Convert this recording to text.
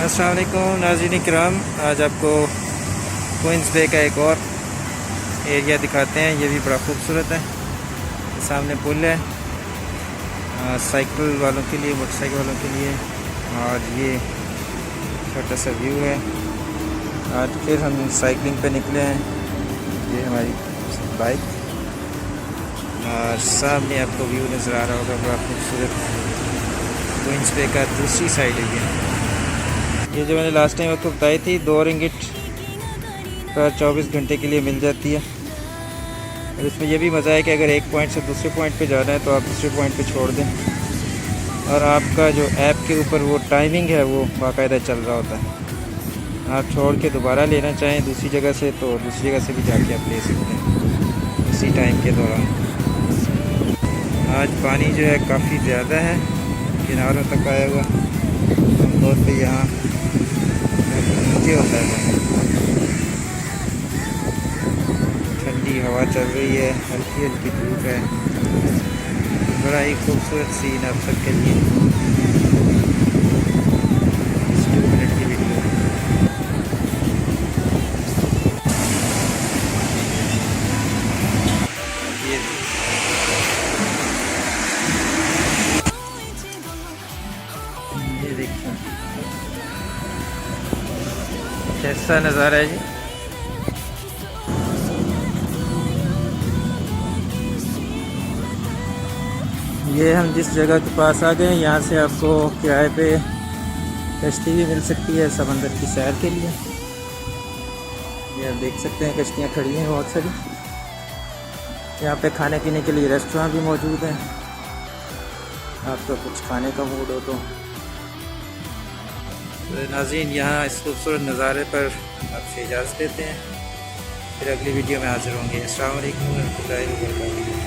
अस्सलाम वालेकुम नाज़रीन किराम, आज आपको क्वींस बे का एक और एरिया दिखाते हैं। ये भी बड़ा खूबसूरत है। सामने पुल है साइकिल वालों के लिए, मोटरसाइकिल वालों के लिए। और ये छोटा सा व्यू है। आज फिर हम साइकिलिंग पे निकले हैं। ये हमारी बाइक और सामने आपको व्यू नज़र आ रहा होगा, बड़ा खूबसूरत क्वींस बे का दूसरी साइड है। ये जो मैंने लास्ट टाइम आपको बताई थी 2 रिंगिट पर 24 घंटे के लिए मिल जाती है। और इसमें यह भी मज़ा है कि अगर एक पॉइंट से दूसरे पॉइंट पे जाना है तो आप दूसरे पॉइंट पे छोड़ दें, और आपका जो ऐप के ऊपर वो टाइमिंग है वो बाकायदा चल रहा होता है। आप छोड़ के दोबारा लेना चाहें दूसरी जगह से तो दूसरी जगह से भी जाके आप ले सकते हैं उसी टाइम के दौरान। आज पानी जो है काफ़ी ज़्यादा है, किनारों तक आया हुआ। आमतौर पर यहाँ नीचे होता है। ठंडी हवा चल रही है, हल्की हल्की धूप है। बड़ा ही खूबसूरत सीन आप सबके लिए। 2 मिनट की वीडियो। ये देखिए कैसा नज़ारा है जी। ये हम जिस जगह के पास आ गए हैं, यहाँ से आपको किराए पे कश्ती भी मिल सकती है समंदर की सैर के लिए। ये आप देख सकते हैं कश्तियाँ खड़ी हैं बहुत सारी। यहाँ पे खाने पीने के लिए रेस्टोरेंट भी मौजूद हैं, आपको कुछ खाने का मूड हो तो। नाज़रीन, यहाँ इस खूबसूरत नज़ारे पर आपसे इजाज़त देते हैं। फिर अगली वीडियो में हाज़िर होंगे। अस्सलाम वालेकुम।